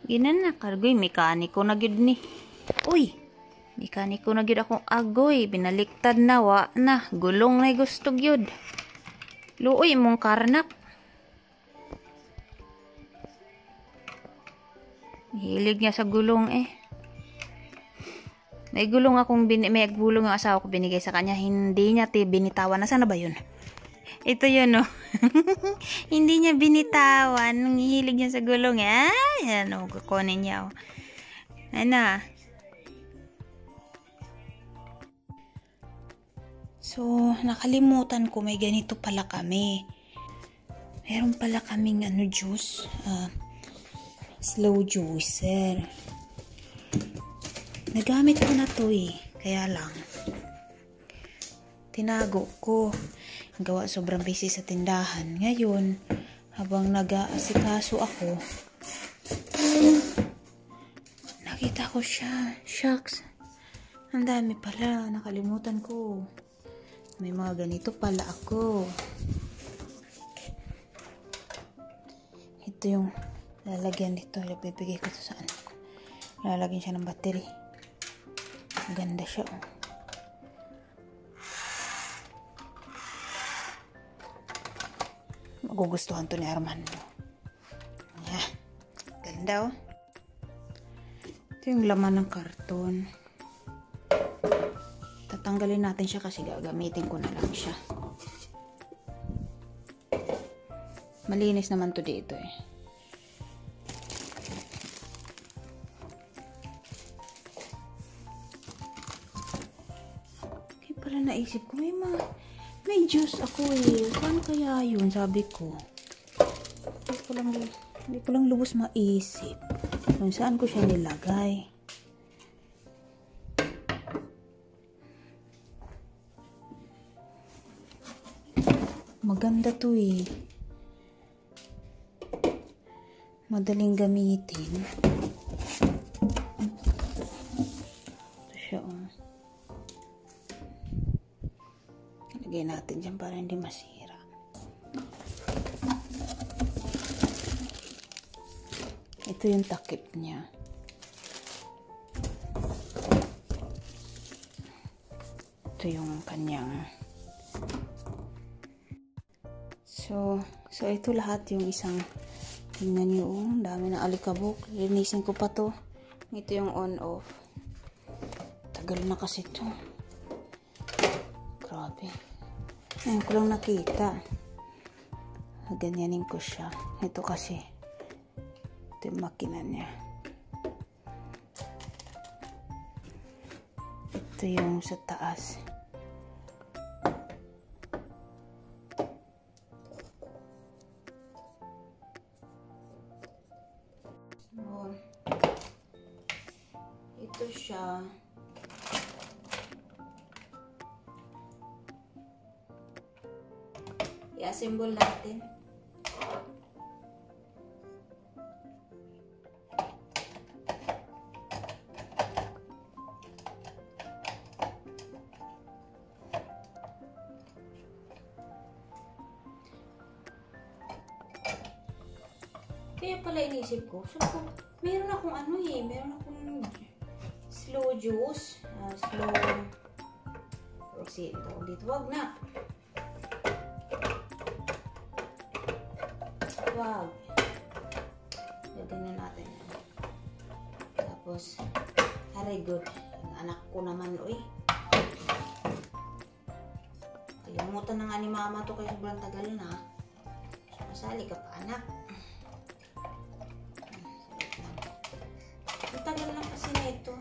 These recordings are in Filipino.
Ginan na kargoy mekaniko na gyud ni. Uy, mekaniko na gyud akong agoy, binaliktad na wa na, gulong na gusto gyud. Luoy mong karnak. Hilig niya sa gulong eh. May gulong ang asawa ko binigay sa kanya, hindi niya binitawan. Nasaan na ba yun? Ito yun, no? Hindi niya binitawan. Hilig niya sa gulong, eh. Ayan, oh, kukunin niya, oh. Ano? So, nakalimutan ko, may ganito pala kami. Meron pala kaming, juice. Slow juicer. Nagamit ko na to eh. Kaya lang, tinago ko. Gawa sobrang busy sa tindahan. Ngayon, habang nag-aasikaso ako, nakita ko siya. Shucks. Ang dami pala. Nakalimutan ko. May mga ganito pala ako. Ito yung lalagyan dito. Bibigay ko ito sa anak ko. Lalagyan siya ng battery. Ganda siya, oh. Magugustuhan to ni Armando. Yeah. Ganda, oh. Ito yung laman ng karton. Tatanggalin natin siya kasi gagamitin ko na lang siya. Malinis naman to dito, eh. Pala naisip ko, may juice ako eh. Paano kaya yun? Sabi ko. Hindi ko lang lubos maisip kung saan ko siya nilagay. Maganda to eh. Madaling gamitin. Ito siya, oh. Lagay natin dyan para hindi masira. Ito yung takip niya. Ito yung kanyang. So ito lahat yung isang, tingnan nyo, dami na alikabok. Linisin ko pa to. Ito yung on-off. Tagal na kasi to. Grabe. Ngayon ko lang nakita. Ganyanin ko siya. Ito kasi. Ito yung makina niya. Ito yung sa taas. So, ito siya. I-assemble natin. Kaya pala inisip ko, meron akong slow juice. Slow dito. Wag na. Wag. Lagyan na natin. Tapos, very good. Ang anak ko naman, uy. Kalimutan na nga ni mama to kaya sobrang tagal na. Masali ka pa, anak. Ang tagal lang kasi nito.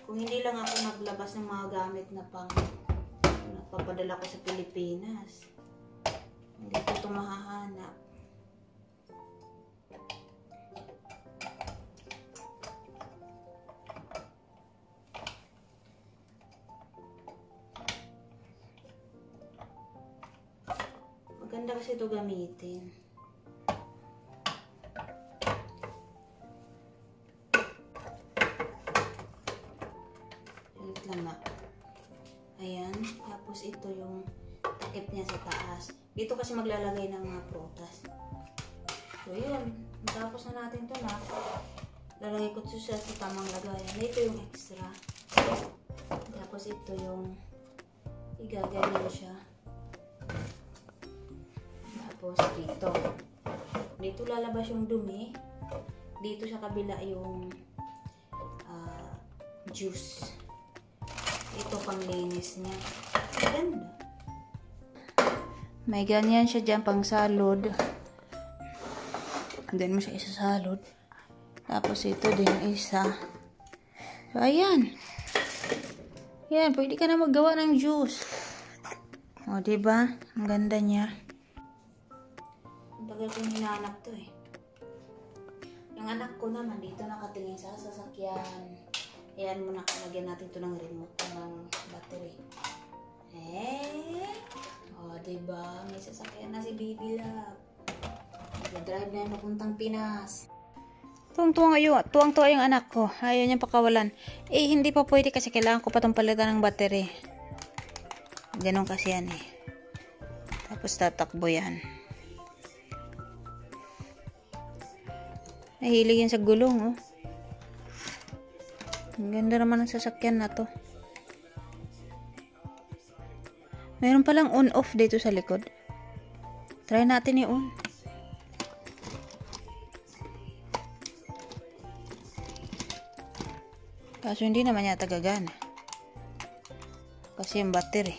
Kung hindi lang ako naglabas ng mga gamit na pang nagpapadala ko sa Pilipinas, hindi ko ito mahahanap. Maganda kasi ito gamitin. Ulit lang na. Ayan. Tapos ito yung takip niya sa taas. Dito kasi maglalagay ng mga prutas. So, yun. Tapos na natin ito na. Lalagay ko siya sa tamang lagayan. Ito yung extra. Tapos ito yung igaganyan siya. Tapos dito. Dito lalabas yung dumi. Dito sa kabila yung juice. Ito pang linis niya. Ganda. May ganyan siya dyan pang salod. Then mo siya isasalod. Tapos ito din isa. So, ayan. Yan, pwede ka na maggawa ng juice. O, diba? Ang ganda niya. Ang tagal kong hinahanap to eh. Yung anak ko naman, dito nakatingin sa sasakyan. Ayan muna, kalagyan natin ito ng remote ng battery. O, diba? May sasakyan na si Baby Love. Nag-drive na yung papuntang Pinas. Tuwang-tuwa yung anak ko. Ayaw niyang pakawalan. Eh, hindi pa pwede kasi kailangan ko pa itong palitan ng battery. Ganon kasi yan eh. Tapos tatakbo yan. Nahilig yan sa gulong oh. Ang ganda naman ng sasakyan na to. Meron palang on-off dito sa likod. Try natin i-on. Kaso hindi naman yata gagana. Kasi yung battery.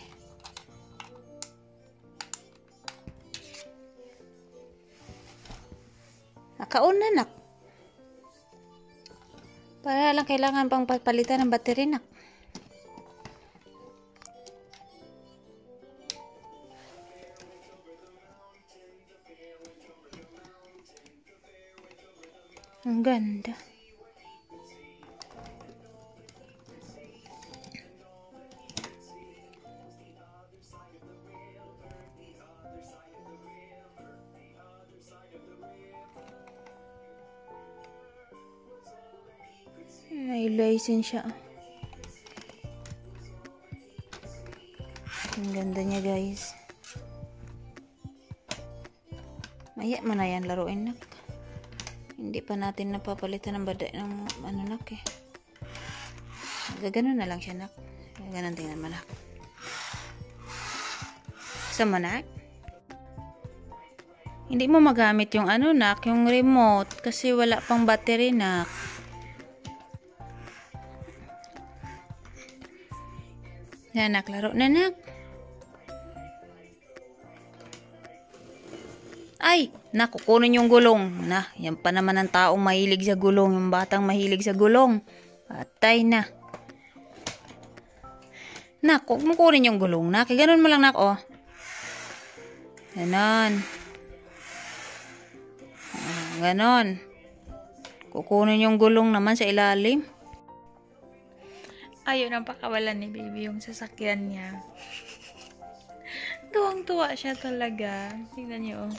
Naka-on na nak. Para lang kailangan pang palitan ng battery nak. Ang ganda. May license siya. Ang ganda niya guys. Maya mo na yan laruin nak. Hindi pa natin napapalitan ng ano nak eh. Gaganon na lang siya nak. Gaganon tingnan mo nak. Sama nak? Hindi mo magamit yung ano nak, yung remote kasi wala pang battery nak. Yan nak, laro na nak. Ay, nakukunin yung gulong. Na, yan pa naman ang taong mahilig sa gulong. Yung batang mahilig sa gulong. Patay na. Nak, huwag mo kunin yung gulong nak. Ganon mo lang nak, oh. Ganon. Ganon. Kukunin yung gulong naman sa ilalim. Ayaw nang pakawalan ni baby yung sasakyan niya. Tuwang-tuwa siya talaga. Tingnan niyo, oh.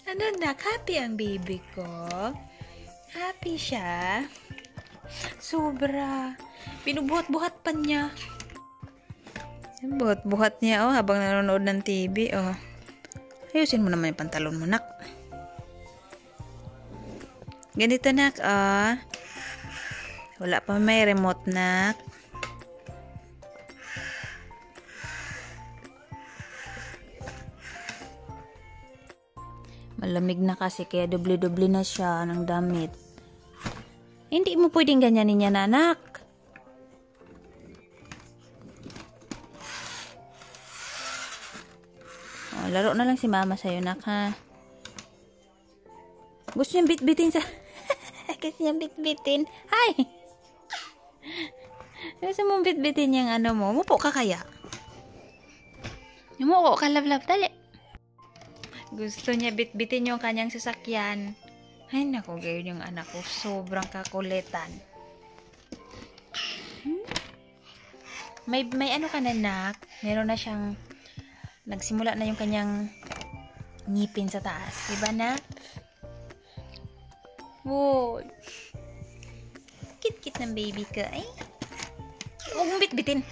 Ano nak? Happy ang baby ko? Happy siya? Sobra. Binubuhat-buhat pa niya. Buhat-buhat niya, oh, habang nanonood ng TV, oh. Ayusin mo naman yung pantalon mo, nak. Ganito, nak, oh. Wala pa may remote, nak. Malamig na kasi kaya doble-doble na siya ng damit. Hindi mo pwedeng ganyanin yan, anak. Oh, laro na lang si mama sa'yo, nak, ha? Gusto niyang bit-bitin sa... Gusto niyang bit-bitin. Hi! Gusto mong bit-bitin yung ano mo? Mupo ka kaya? Umupo ka, love-love, dali. Gusto niya bit-bitin yung kanyang sasakyan. Ay, naku, gayon yung anak ko. Sobrang kakulitan. May ano ka na, nak? Meron na siyang... Nagsimula na yung kanyang ngipin sa taas. Diba, nak? Wow. Kit-kit ng baby ka. Ay, huwag mong bit-bitin.